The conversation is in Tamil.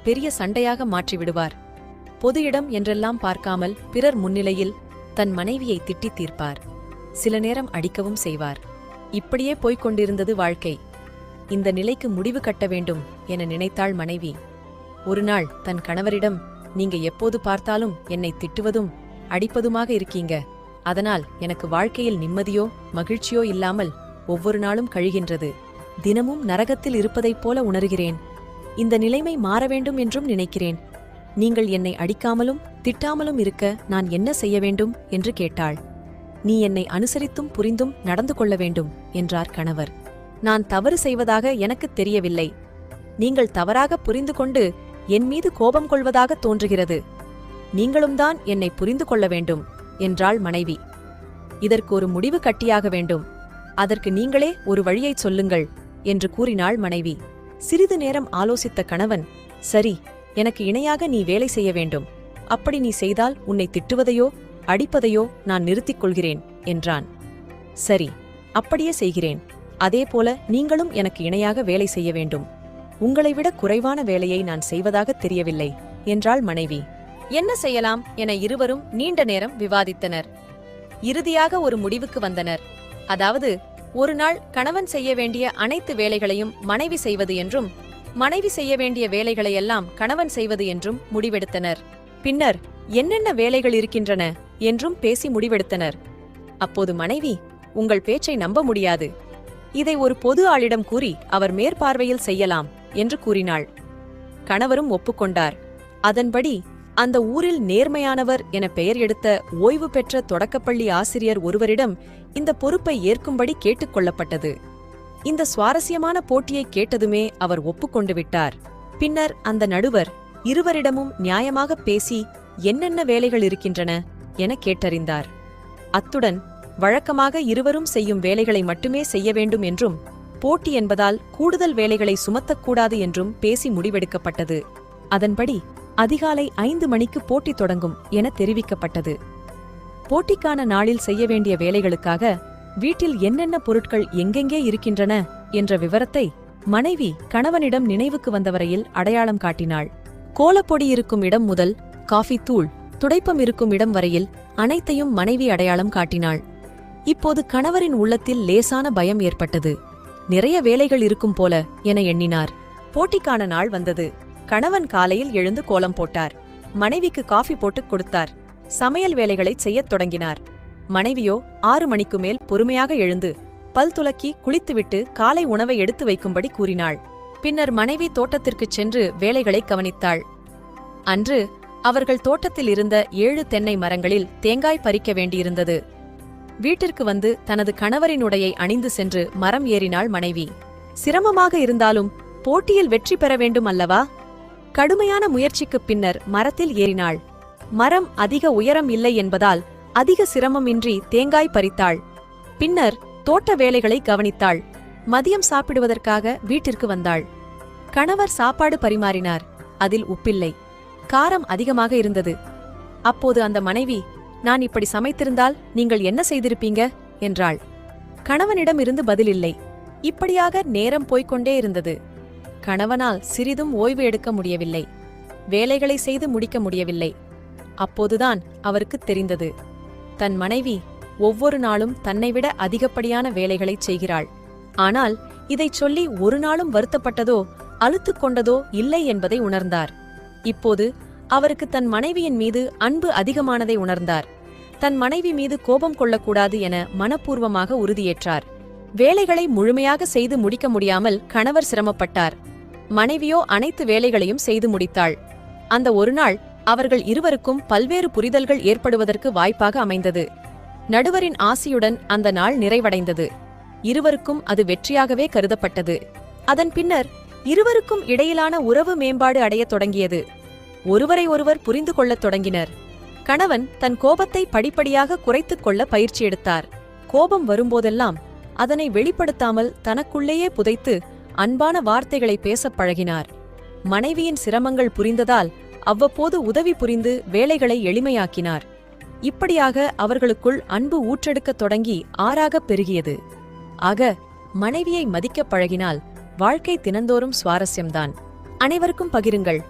பெரிய சண்டையாக மாற்றிவிடுவார். பொது இடம் என்றெல்லாம் பார்க்காமல் பிறர் முன்னிலையில் தன் மனைவியை திட்டித் தீர்ப்பார். சில நேரம் அடிக்கவும் செய்வார். இப்படியே போய்க் கொண்டிருந்தது வாழ்க்கை. இந்த நிலைக்கு முடிவு கட்ட வேண்டும் என நினைத்தாள் மனைவி. ஒருநாள் தன் கணவரிடம், நீங்க எப்போது பார்த்தாலும் என்னை திட்டுவதும் அடிப்பதுமாக இருக்கீங்க. அதனால் எனக்கு வாழ்க்கையில் நிம்மதியோ மகிழ்ச்சியோ இல்லாமல் ஒவ்வொரு நாளும் கழிகின்றது. தினமும் நரகத்தில் இருப்பதைப் போல உணர்கிறேன். இந்த நிலைமை மாற வேண்டும் என்றும் நினைக்கிறேன். நீங்கள் என்னை அடிக்காமலும் திட்டாமலும் இருக்க நான் என்ன செய்ய வேண்டும் என்று கேட்டாள். நீ என்னை அனுசரித்தும் புரிந்தும் நடந்து கொள்ள வேண்டும் என்றார் கணவர். நான் தவறு செய்வதாக எனக்குத் தெரியவில்லை. நீங்கள் தவறாக புரிந்து கொண்டு என் மீது கோபம் கொள்வதாக தோன்றுகிறது. நீங்களும் தான் என்னை புரிந்து கொள்ள வேண்டும் என்றாள் மனைவி. இதற்கு ஒரு முடிவு கட்டியாக வேண்டும். அதற்கு நீங்களே ஒரு வழியைச் சொல்லுங்கள் என்று கூறினாள் மனைவி. சிறிது நேரம் ஆலோசித்த கணவன், சரி, எனக்கு இணையாக நீ வேலை செய்ய வேண்டும். அப்படி நீ செய்தால் உன்னை திட்டுவதையோ அடிப்பதையோ நான் நிறுத்திக் கொள்கிறேன் என்றான். சரி, அப்படியே செய்கிறேன். அதேபோல நீங்களும் எனக்கு இணையாக வேலை செய்ய வேண்டும். உங்களை விட குறைவான வேலையை நான் செய்வதாக தெரியவில்லை என்றாள் மனைவி. என்ன செய்யலாம் என இருவரும் நீண்ட நேரம் விவாதித்தனர். இறுதியாக ஒரு முடிவுக்கு வந்தனர். அதாவது, ஒரு நாள் கணவன் செய்ய வேண்டிய அனைத்து வேலைகளையும் மனைவி செய்வது என்றும், மனைவி செய்ய வேண்டிய வேலைகளையெல்லாம் கணவன் செய்வது என்றும் முடிவெடுத்தனர். பின்னர் என்னென்ன வேலைகள் இருக்கின்றன என்றும் பேசி முடிவெடுத்தனர். அப்போது மனைவி, உங்கள் பேச்சை நம்ப முடியாது. இதை ஒரு பொது ஆளிடம் கூறி அவர் மேற்பார்வையில் செய்யலாம் என்று கூறினாள். கணவரும் ஒப்புக்கொண்டார். அதன்படி அந்த ஊரில் நேர்மையானவர் என பெயர் எடுத்த ஓய்வு பெற்ற தொடக்கப்பள்ளி ஆசிரியர் ஒருவரிடம் இந்த பொறுப்பை ஏற்கும்படி கேட்டுக்கொள்ளப்பட்டது. இந்த சுவாரஸ்யமான போட்டியை கேட்டதுமே அவர் ஒப்புக்கொண்டு விட்டார். பின்னர் அந்த நடுவர் இருவரிடமும் நியாயமாக பேசி என்னென்ன வேலைகள் இருக்கின்றன என கேட்டறிந்தார். அத்துடன் வழக்கமாக இருவரும் செய்யும் வேலைகளை மட்டுமே செய்ய வேண்டும் என்றும், போட்டி என்பதால் கூடுதல் வேலைகளை சுமத்தக்கூடாது என்றும் பேசி முடிவெடுக்கப்பட்டது. அதன்படி அதிகாலை 5 மணிக்கு போட்டி தொடங்கும் என தெரிவிக்கப்பட்டது. போட்டிக்கான நாளில் செய்ய வேண்டிய வேலைகளுக்காக வீட்டில் என்னென்ன பொருட்கள் எங்கெங்கே இருக்கின்றன என்ற விவரத்தை மனைவி கணவனிடம் நினைவுக்கு வந்தவரையில் அடையாளம் காட்டினாள். கோலப்பொடி இருக்கும் இடம் முதல் காஃபி தூள், துடைப்பம் இருக்கும் இடம் வரையில் அனைத்தையும் மனைவி அடையாளம் காட்டினாள். இப்போது கணவரின் உள்ளத்தில் லேசான பயம் ஏற்பட்டது. நிறைய வேலைகள் இருக்கும் போல என எண்ணினார். போட்டிக்கான நாள் வந்தது. கணவன் காலையில் எழுந்து கோலம் போட்டார். மனைவிக்கு காஃபி போட்டுக் கொடுத்தார். சமையல் வேலைகளை செய்யத் தொடங்கினார். மனைவியோ 6 மணிக்கு மேல் பொறுமையாக எழுந்து பல் துலக்கி குளித்துவிட்டு காலை உணவை எடுத்து வைக்கும்படி கூறினாள். பின்னர் மனைவி தோட்டத்திற்குச் சென்று வேலைகளை கவனித்தாள். அன்று அவர்கள் தோட்டத்தில் இருந்த 7 தென்னை மரங்களில் தேங்காய் பறிக்க வேண்டியிருந்தது. வீட்டிற்கு வந்து தனது கணவரின் உடையை அணிந்து சென்று மரம் ஏறினாள் மனைவி. சிரமமாக இருந்தாலும் போட்டியில் வெற்றி பெற வேண்டும் அல்லவா? கடுமையான முயற்சிக்குப் பின்னர் மரத்தில் ஏறினாள். மரம் அதிக உயரம் இல்லை என்பதால் அதிக சிரமமின்றி தேங்காய் பறித்தாள். பின்னர் தோட்ட வேலைகளை கவனித்தாள். மதியம் சாப்பிடுவதற்காக வீட்டிற்கு வந்தாள். கணவர் சாப்பாடு பரிமாறினார். அதில் உப்பில்லை, காரம் அதிகமாக இருந்தது. அப்போது அந்த மனைவி, நான் இப்படி சமைத்திருந்தால் நீங்கள் என்ன செய்திருப்பீங்க என்றாள். கணவனிடம் இருந்து பதில் இல்லை. இப்படியாக நேரம் போய்கொண்டே இருந்தது. கணவனால் சிறிதும் ஓய்வு எடுக்க முடியவில்லை. வேலைகளை செய்து முடிக்க முடியவில்லை. அப்போதுதான் அவருக்கு தெரிந்தது, தன் மனைவி ஒவ்வொரு நாளும் தன்னைவிட அதிகப்படியான வேலைகளைச் செய்கிறாள். ஆனால் இதைச் சொல்லி ஒரு நாளும் வருத்தப்பட்டதோ அலுத்துக் கொண்டதோ இல்லை என்பதை உணர்ந்தார். இப்போது அவருக்கு தன் மனைவியின் மீது அன்பு அதிகமானதை உணர்ந்தார். தன் மனைவி மீது கோபம் கொள்ளக்கூடாது என மனப்பூர்வமாக உறுதியேற்றார். வேலைகளை முழுமையாக செய்து முடிக்க முடியாமல் கணவர் சிரமப்பட்டார். மனைவியோ அனைத்து வேலைகளையும் செய்து முடித்தாள். அந்த ஒரு நாள் அவர்கள் இருவருக்கும் பல்வேறு புரிதல்கள் ஏற்படுவதற்கு வாய்ப்பாக அமைந்தது. நடுவரின் ஆசியுடன் அந்த நாள் நிறைவடைந்தது. இருவருக்கும் அது வெற்றியாகவே கருதப்பட்டது. அதன் பின்னர் இருவருக்கும் இடையிலான உறவு மேம்பாடு அடையத் தொடங்கியது. ஒருவரை ஒருவர் புரிந்து கொள்ளத் தொடங்கினர். கணவன் தன் கோபத்தை படிப்படியாக குறைத்துக் கொள்ள பயிற்சி எடுத்தார். கோபம் வரும்போதெல்லாம் அதனை வெளிப்படுத்தாமல் தனக்குள்ளேயே புதைத்து அன்பான வார்த்தைகளை பேசப் பழகினார். மனைவியின் சிரமங்கள் புரிந்ததால் அவ்வப்போது உதவி புரிந்து வேலைகளை எளிமையாக்கினார். இப்படியாக அவர்களுக்குள் அன்பு ஊற்றெடுக்கத் தொடங்கி ஆறாகப் பெருகியது. ஆக மனைவியை மதிக்கப் பழகினால் வாழ்க்கை தினந்தோறும் சுவாரஸ்யம்தான். அனைவருக்கும் பகிருங்கள்.